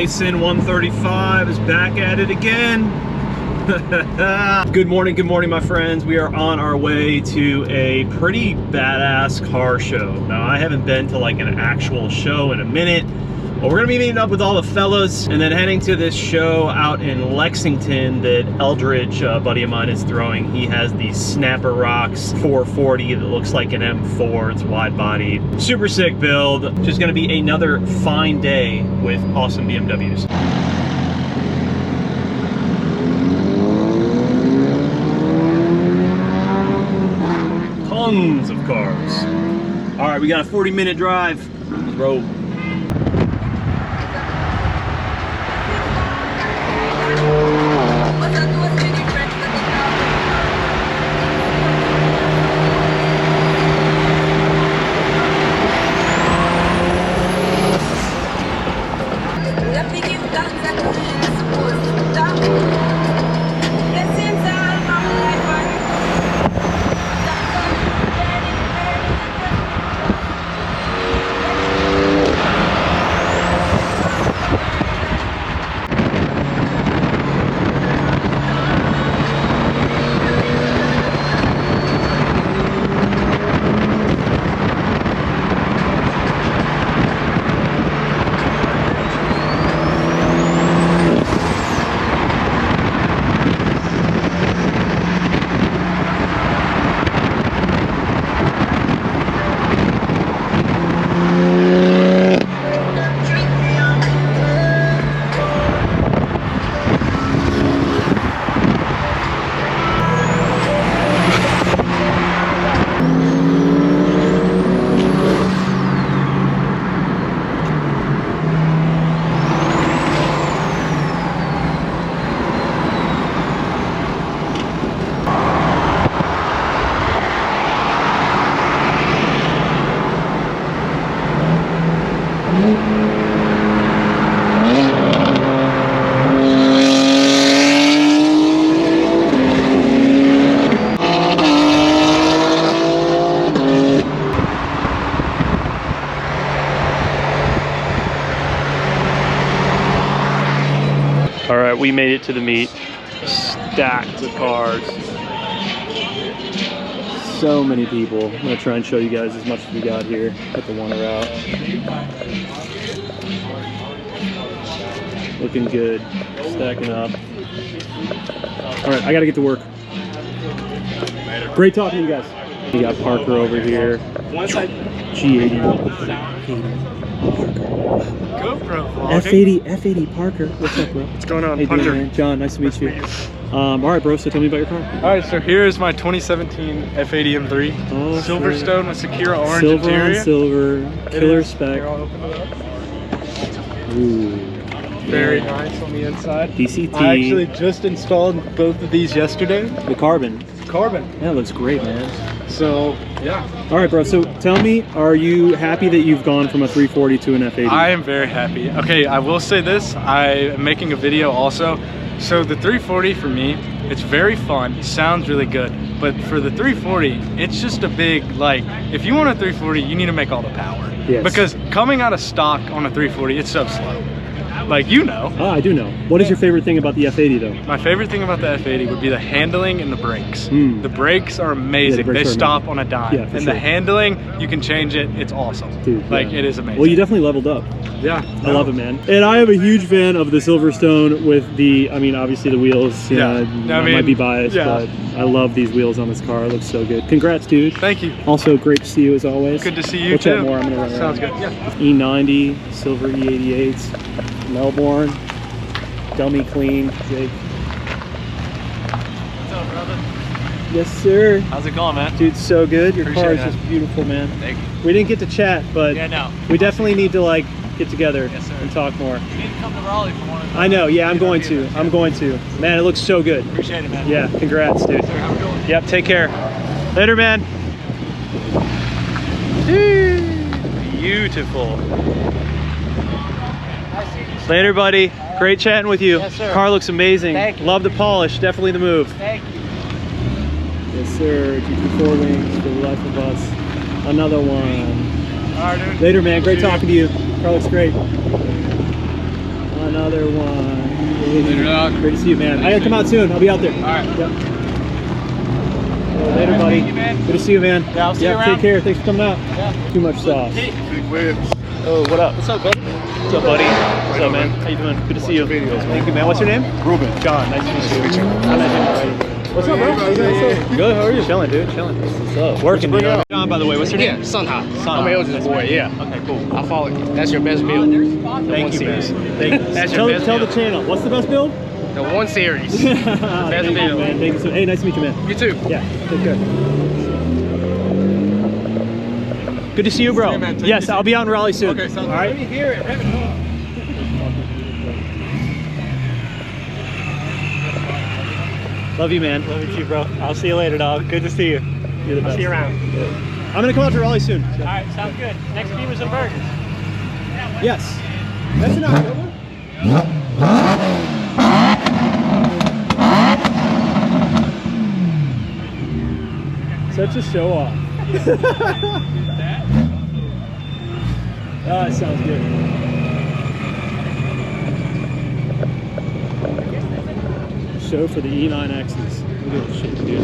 Dyson 135 is back at it again. Good morning, my friends. We are on our way to a pretty badass car show. Now, I haven't been to like an actual show in a minute, but we're gonna be meeting up with all the fellas and then heading to this show out in Lexington that Eldridge, a buddy of mine, is throwing. He has the Snapper Rocks 440 that looks like an M4. It's wide body, super sick build. Just gonna be another fine day with awesome BMWs. Tons of cars. All right, we got a 40-minute drive. Let's roll. All right, we made it to the meet. Stacked with cars. So many people. I'm gonna try and show you guys as much as we got here. Put the one out. Looking good. Stacking up. All right, I gotta get to work. Great talking to you guys. We got Parker over here. G80. F80 Parker. What's up, bro? What's going on, hey, Punter? Dude, John, nice to meet you. All right, bro, so tell me about your car. All right, so here is my 2017 F80 M3. Oh, Silverstone with Sakura orange silver interior. On silver, killer spec. Here, I'll open it up. Ooh. Very nice on the inside. DCT. I actually just installed both of these yesterday. The carbon. Carbon. Yeah, it looks great, man. So, yeah. All right, bro, so tell me, are you happy that you've gone from a 340 to an F80? I am very happy. Okay, I will say this. I am making a video also. So the 340 for me, it's very fun. It sounds really good. But for the 340, it's just a big, like, if you want a 340, you need to make all the power. Yes. Because coming out of stock on a 340, it's so slow. Like, you know. Oh, I do know. What is your favorite thing about the F80 though? My favorite thing about the F80 would be the handling and the brakes. The brakes are amazing. Yeah, the brakes they are stop amazing. on a dime. Yeah, for and sure. the handling, you can change it. It's awesome. Dude, like, yeah. it is amazing. Well, you definitely leveled up. Yeah. I love it, man. And I am a huge fan of the Silverstone with the, I mean, obviously the wheels. Yeah. I might be biased, but I love these wheels on this car. It looks so good. Congrats, dude. Thank you. Also, great to see you as always. Good to see you we'll too. Chat more. I'm gonna run Sounds around. good. Yeah. E90, silver E88s, Melbourne, dummy clean, Jake. What's up, brother? Yes, sir. How's it going, man? Dude, so good. Your Appreciate car is it, just beautiful, man. Thank you. We didn't get to chat, but Yeah, no. we definitely need to like get together Yes, sir. and talk more. You need to come to Raleigh for one of those. I know, yeah, I'm going to. I'm going to. Man, it looks so good. Appreciate it, man. Yeah, congrats, dude. Sir, have a good one. Yep, take care. Later, man. Beautiful. Later, buddy. Great chatting with you. Yes, sir. Car looks amazing. Thank you. Love the polish. Definitely the move. Thank you. Yes, sir. GT4 wings for the life of us. Another one. All right, dude. Later, man. Great talking to you. Car looks great. Another one. Later, dog. Great to see you, man. I gotta come out soon. I'll be out there. All right. Yep. Later, buddy. Thank you, man. Good to see you, man. Yeah, I'll see you around. Take care. Thanks for coming out. Yeah. Too much sauce. Oh, what up? What's up, buddy? What's up, buddy? What's up, man? How you doing? Good to see you. Thank you, man. What's your name? Ruben. John. Nice to meet you. What's up, bro? How you doing? Good. How are you? Chilling, dude. Chilling. What's up? Working. John, by the way. What's your name? Yeah, Sunha. Sunha. I'm Elgin's boy, yeah. Okay, cool. I'll follow you. That's your best build. Thank you, man. Thank you. That's tell your best tell the build. channel. What's the best build? The 1 series. Thank you, build. man. Thank you so. Hey, nice to meet you, man. You too. Yeah. Take care. Good to see you, bro. Yes, I'll be out in Raleigh soon. Okay, sounds all right. Love you, man. Love you too, bro. I'll see you later, dog. Good to see you. You're the best. See you around. I'm gonna come out to Raleigh soon. All right, sounds good. Next Beavers and Burgers. Yes. That's in October. Such a show off. Oh, it sounds good. Show for the E9Xs. Look at this shit, dude.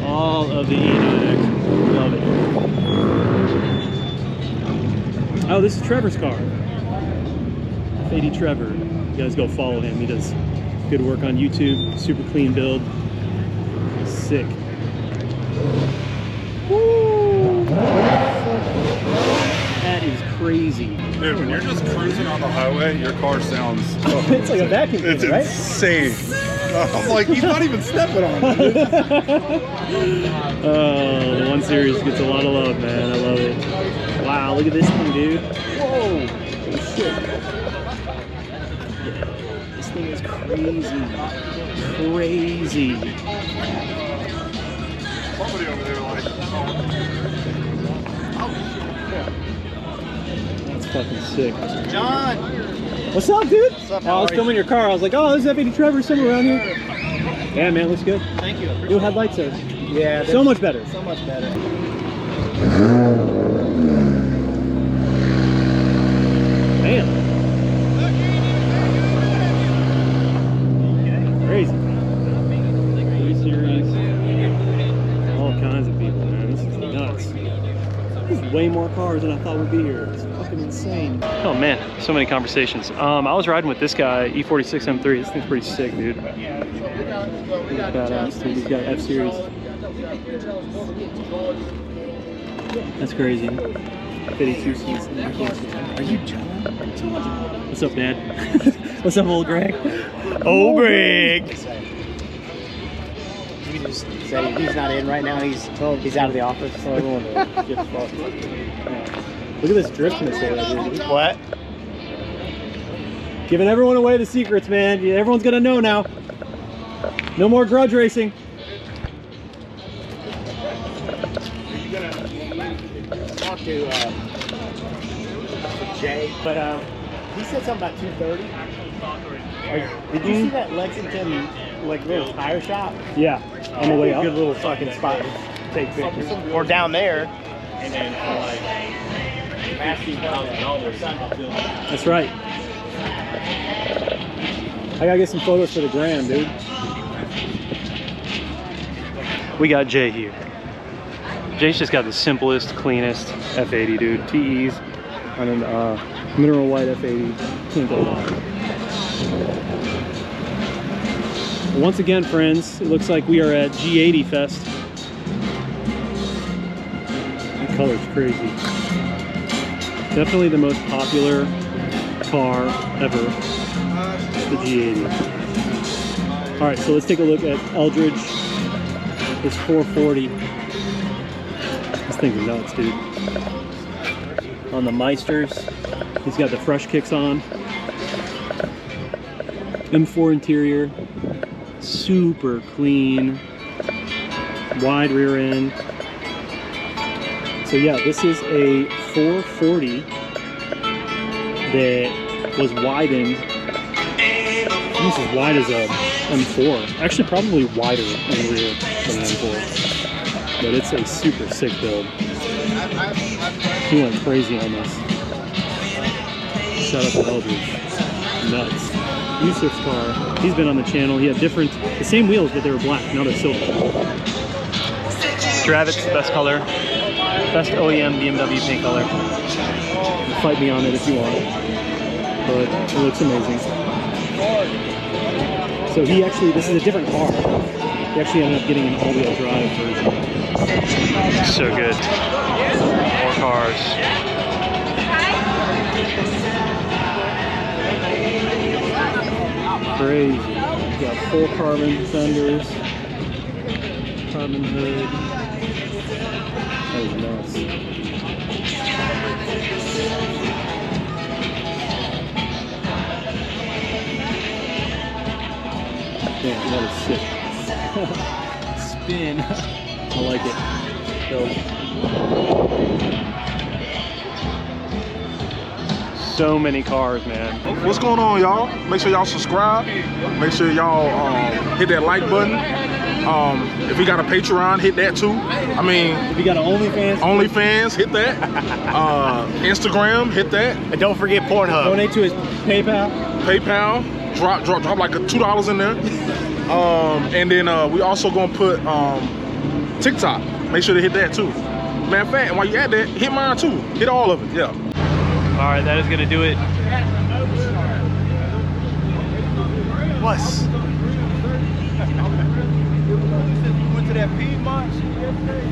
All of the E9Xs. Love it. Oh, this is Trevor's car. F80 Trevor. You guys go follow him. He does good work on YouTube. Super clean build. Sick. Woo! That is crazy. Dude, when you're just cruising on the highway, your car sounds... It's like a vacuum It's cleaner, right? insane. I'm like, he's not even stepping on it. Oh, the 1 Series gets a lot of love, man. I love it. Wow, look at this thing, dude. Whoa! Holy shit. Yeah, this thing is crazy. Crazy. Somebody over there like... That's fucking sick. John. What's up, dude? What's up, I was filming your car. I was like, oh, this is F80 Trevor somewhere around here. Yeah, man, looks good. Thank you. New headlights are Yeah, so much better. so much better. Man. Crazy. 3 Series. All kinds of people, man. This is nuts. There's way more cars than I thought would be here. It's fucking insane. Oh man, so many conversations. I was riding with this guy, E46 M3. This thing's pretty sick, dude. He's badass, dude. He's got F-Series. That's crazy. 52 seats. Are you John? What's up, Dad? What's up, old Greg? Old Greg! You just say he's not in right now. He's out of the office. Oh, everyone gets fucked. Yeah. Look at this driftiness over there. What? Giving everyone away the secrets, man. Yeah, everyone's gonna know now. No more grudge racing. Talk to Jay, but he said something about 230. Did you see that Lexington like little tire shop? Yeah, on the way up. Good little fucking spot to take pictures. Or down there, and then like That's right. I gotta get some photos for the gram, dude. We got Jay here. Jay's just got the simplest, cleanest F80, dude. TEs on a mineral white F80. Can't go wrong. Once again, friends, it looks like we are at G80 Fest. The color's crazy. Definitely the most popular car ever. It's the G80. All right, so let's take a look at Eldridge. This 440. This thing's nuts, dude. On the Meisters, he's got the fresh kicks on. M4 interior, super clean, wide rear end. So yeah, this is a 440 that was widened. Almost as wide as a M4. Actually, probably wider in the rear than an M4. But it's a super sick build. He went crazy on this. Shout out to Eldridge. Nuts. Yusuf's car. He's been on the channel. He had the same wheels, but they were black. Now they're silver. Dravit's best color. Best OEM BMW paint color. Fight me on it if you want. But it looks amazing. So this is a different car. He actually ended up getting an all-wheel drive version. So good. More cars. Crazy. You got full carbon fenders, carbon hood. That was nuts. Damn, that is sick. Spin. I like it. So many cars, man. What's going on, y'all? Make sure y'all subscribe. Make sure y'all hit that like button. If you got a Patreon, hit that too. I mean, If you got an OnlyFans, hit that. Instagram, hit that. And don't forget Pornhub. Donate to his PayPal. PayPal, drop like $2 in there. And then we also gonna put TikTok. Make sure to hit that too. Matter of fact, while you at that, hit mine too. Hit all of it, yeah. All right, that is gonna do it. What's? Went to that Piedmont shit yesterday.